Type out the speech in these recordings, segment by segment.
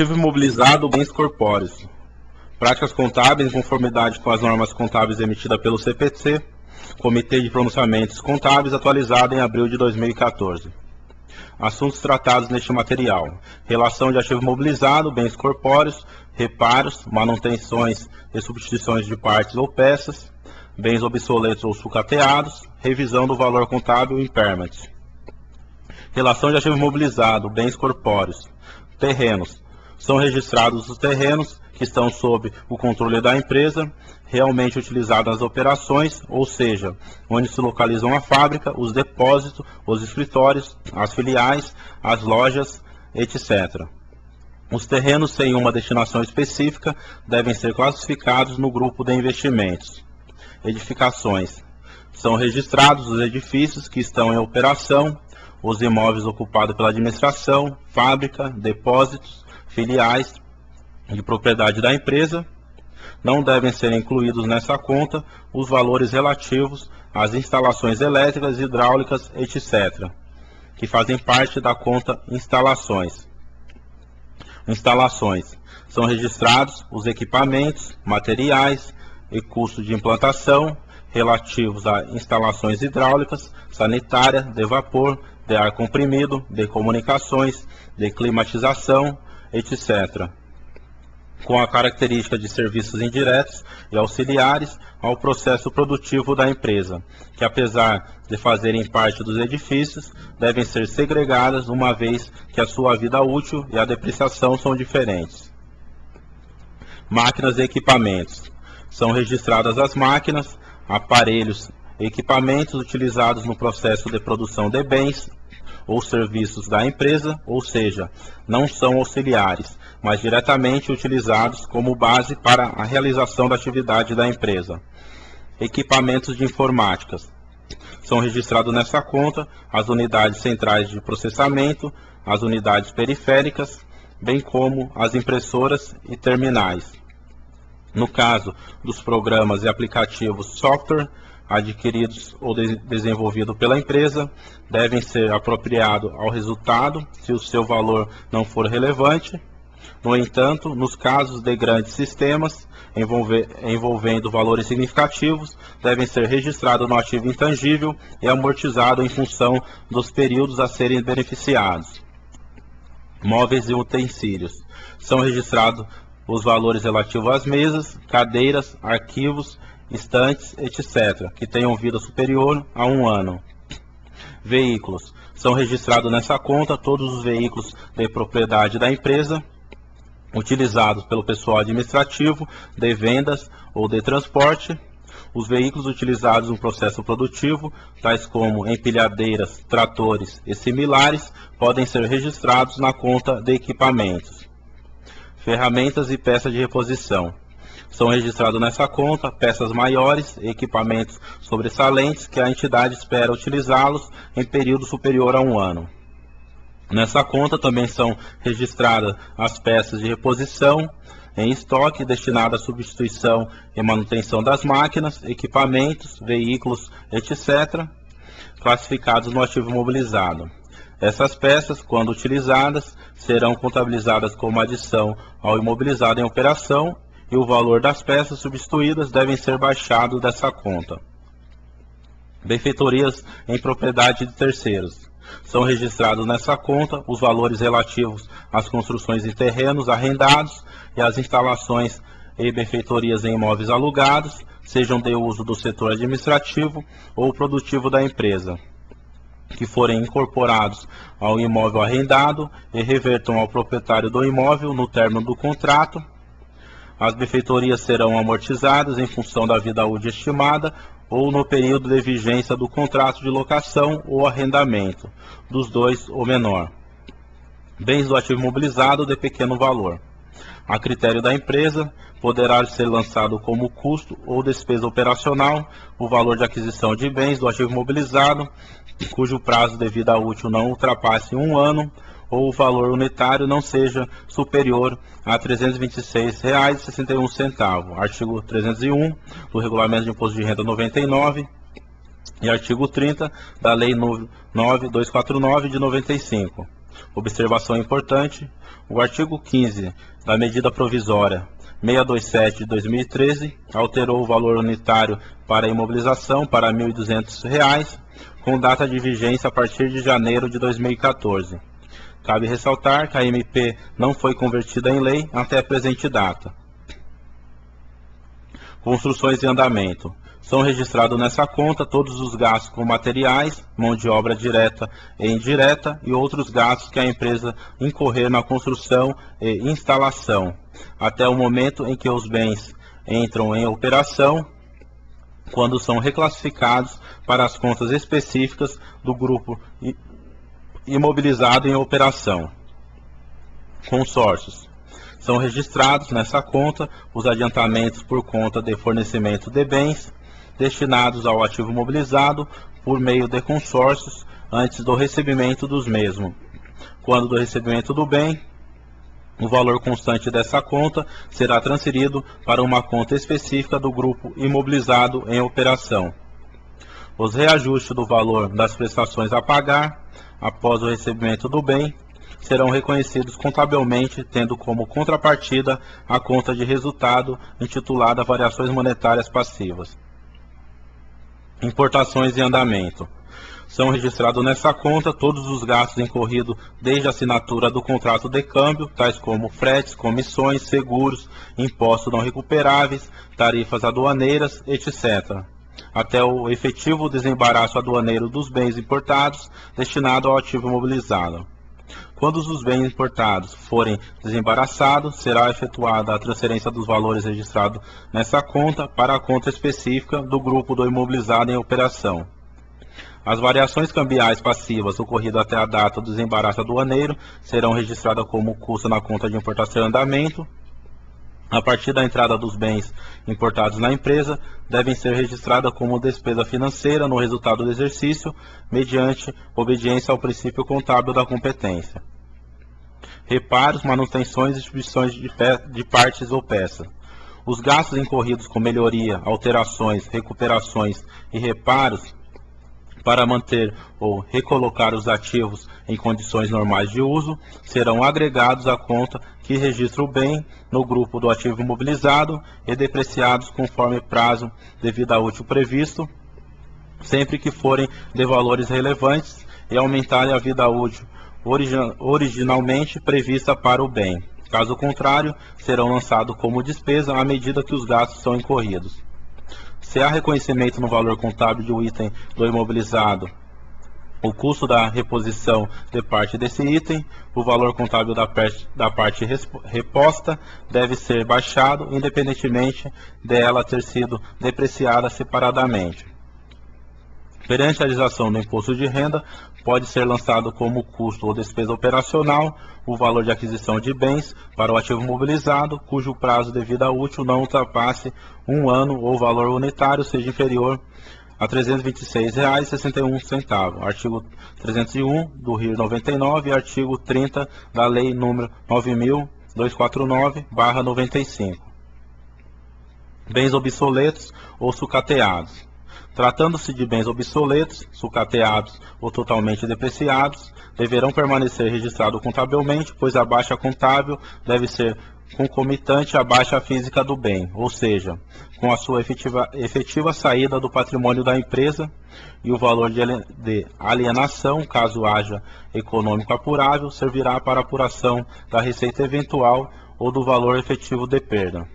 Ativo imobilizado, bens corpóreos. Práticas contábeis em conformidade com as normas contábeis emitidas pelo CPC, Comitê de Pronunciamentos Contábeis, atualizado em abril de 2014. Assuntos tratados neste material: relação de ativo imobilizado, bens corpóreos, reparos, manutenções e substituições de partes ou peças, bens obsoletos ou sucateados, revisão do valor contábil impairment. Relação de ativo imobilizado, bens corpóreos. Terrenos. São registrados os terrenos que estão sob o controle da empresa, realmente utilizados nas operações, ou seja, onde se localizam a fábrica, os depósitos, os escritórios, as filiais, as lojas, etc. Os terrenos sem uma destinação específica devem ser classificados no grupo de investimentos. Edificações. São registrados os edifícios que estão em operação, os imóveis ocupados pela administração, fábrica, depósitos, filiais de propriedade da empresa. Não devem ser incluídos nessa conta os valores relativos às instalações elétricas, hidráulicas, etc., que fazem parte da conta instalações. Instalações. São registrados os equipamentos, materiais e custos de implantação relativos a instalações hidráulicas, sanitária, de vapor, de ar comprimido, de comunicações, de climatização, etc., com a característica de serviços indiretos e auxiliares ao processo produtivo da empresa, que apesar de fazerem parte dos edifícios, devem ser segregadas uma vez que a sua vida útil e a depreciação são diferentes. Máquinas e equipamentos. São registradas as máquinas, aparelhos e equipamentos utilizados no processo de produção de bens ou serviços da empresa, ou seja, não são auxiliares, mas diretamente utilizados como base para a realização da atividade da empresa. Equipamentos de informática. São registrados nessa conta as unidades centrais de processamento, as unidades periféricas, bem como as impressoras e terminais. No caso dos programas e aplicativos software adquiridos ou desenvolvidos pela empresa, devem ser apropriados ao resultado se o seu valor não for relevante. No entanto, nos casos de grandes sistemas envolvendo valores significativos, devem ser registrados no ativo intangível e amortizados em função dos períodos a serem beneficiados. Móveis e utensílios. São registrados os valores relativos às mesas, cadeiras, arquivos, estantes, etc., que tenham vida superior a 1 ano. Veículos. São registrados nessa conta todos os veículos de propriedade da empresa, utilizados pelo pessoal administrativo, de vendas ou de transporte. Os veículos utilizados no processo produtivo, tais como empilhadeiras, tratores e similares, podem ser registrados na conta de equipamentos. Ferramentas e peças de reposição. São registrados nessa conta peças maiores e equipamentos sobressalentes que a entidade espera utilizá-los em período superior a 1 ano. Nessa conta também são registradas as peças de reposição em estoque destinadas à substituição e manutenção das máquinas, equipamentos, veículos, etc., classificados no ativo imobilizado. Essas peças, quando utilizadas, serão contabilizadas como adição ao imobilizado em operação e o valor das peças substituídas devem ser baixados dessa conta. Benfeitorias em propriedade de terceiros. São registrados nessa conta os valores relativos às construções em terrenos arrendados e às instalações e benfeitorias em imóveis alugados, sejam de uso do setor administrativo ou produtivo da empresa, que forem incorporados ao imóvel arrendado e revertam ao proprietário do imóvel no término do contrato. As benfeitorias serão amortizadas em função da vida útil estimada ou no período de vigência do contrato de locação ou arrendamento, dos dois ou menor. Bens do ativo imobilizado de pequeno valor. A critério da empresa, poderá ser lançado como custo ou despesa operacional o valor de aquisição de bens do ativo imobilizado, cujo prazo de vida útil não ultrapasse 1 ano, ou o valor unitário não seja superior a R$ 326,61, artigo 301 do Regulamento de Imposto de Renda 99 e artigo 30 da Lei 9.249 de 95. Observação importante: o artigo 15 da medida provisória 627 de 2013 alterou o valor unitário para a imobilização para R$ 1.200, com data de vigência a partir de janeiro de 2014. Cabe ressaltar que a MP não foi convertida em lei até a presente data. Construções em andamento. São registrados nessa conta todos os gastos com materiais, mão de obra direta e indireta e outros gastos que a empresa incorrer na construção e instalação, até o momento em que os bens entram em operação, quando são reclassificados para as contas específicas do grupo imobilizado em operação. Consórcios. São registrados nessa conta os adiantamentos por conta de fornecimento de bens destinados ao ativo mobilizado por meio de consórcios antes do recebimento dos mesmos. Quando do recebimento do bem, o valor constante dessa conta será transferido para uma conta específica do grupo imobilizado em operação. Os reajustes do valor das prestações a pagar após o recebimento do bem serão reconhecidos contabilmente, tendo como contrapartida a conta de resultado intitulada Variações Monetárias Passivas. Importações em andamento. São registrados nessa conta todos os gastos incorridos desde a assinatura do contrato de câmbio, tais como fretes, comissões, seguros, impostos não recuperáveis, tarifas aduaneiras, etc., até o efetivo desembaraço aduaneiro dos bens importados destinado ao ativo imobilizado. Quando os bens importados forem desembaraçados, será efetuada a transferência dos valores registrados nessa conta para a conta específica do grupo do imobilizado em operação. As variações cambiais passivas ocorridas até a data do desembaraço aduaneiro serão registradas como custo na conta de importação em andamento. A partir da entrada dos bens importados na empresa, devem ser registradas como despesa financeira no resultado do exercício, mediante obediência ao princípio contábil da competência. Reparos, manutenções e substituições de partes ou peças. Os gastos incorridos com melhoria, alterações, recuperações e reparos para manter ou recolocar os ativos em condições normais de uso serão agregados à conta que registra o bem no grupo do ativo imobilizado e depreciados conforme prazo de vida útil previsto, sempre que forem de valores relevantes e aumentarem a vida útil originalmente prevista para o bem. Caso contrário, serão lançados como despesa à medida que os gastos são incorridos. Se há reconhecimento no valor contábil de um item do imobilizado, o custo da reposição de parte desse item, o valor contábil da parte reposta deve ser baixado, independentemente dela ter sido depreciada separadamente. Perante a realização do imposto de renda, pode ser lançado como custo ou despesa operacional o valor de aquisição de bens para o ativo mobilizado, cujo prazo de vida útil não ultrapasse 1 ano ou o valor unitário seja inferior a R$ 326,61, artigo 301 do RIR 99 e artigo 30 da Lei nº 9.249/95. Bens obsoletos ou sucateados. Tratando-se de bens obsoletos, sucateados ou totalmente depreciados, deverão permanecer registrados contabilmente, pois a baixa contábil deve ser concomitante à baixa física do bem, ou seja, com a sua efetiva saída do patrimônio da empresa, e o valor de alienação, caso haja econômico apurável, servirá para apuração da receita eventual ou do valor efetivo de perda.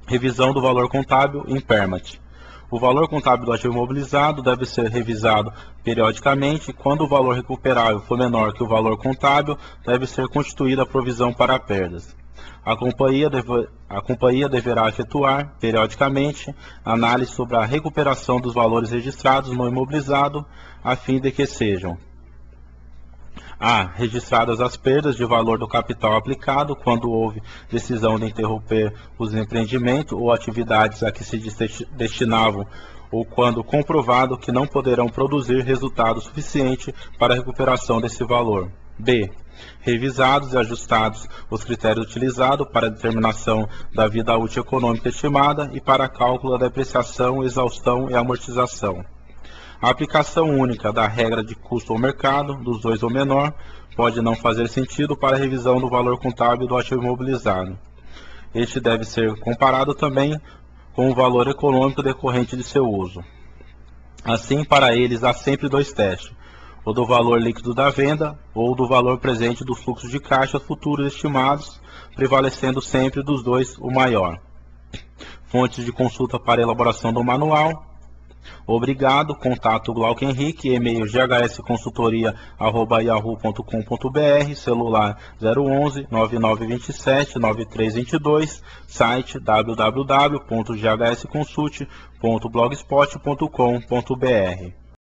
Revisão do valor contábil impermat. O valor contábil do ativo imobilizado deve ser revisado periodicamente. Quando o valor recuperável for menor que o valor contábil, deve ser constituída a provisão para perdas. A companhia deverá efetuar, periodicamente, análise sobre a recuperação dos valores registrados no imobilizado, a fim de que sejam: a. Registradas as perdas de valor do capital aplicado quando houve decisão de interromper os empreendimentos ou atividades a que se destinavam, ou quando comprovado que não poderão produzir resultado suficiente para a recuperação desse valor. B. Revisados e ajustados os critérios utilizados para a determinação da vida útil econômica estimada e para cálculo da depreciação, exaustão e amortização. A aplicação única da regra de custo ao mercado, dos dois ou menor, pode não fazer sentido para a revisão do valor contábil do ativo imobilizado. Este deve ser comparado também com o valor econômico decorrente de seu uso. Assim, para eles, há sempre dois testes, o do valor líquido da venda ou do valor presente dos fluxos de caixa futuros estimados, prevalecendo sempre dos dois o maior. Fontes de consulta para elaboração do manual. Obrigado, contato Glauco Henrique, e-mail ghsconsultoria@yahoo.com.br, celular 011 9927 9322, site www.ghsconsult.blogspot.com.br.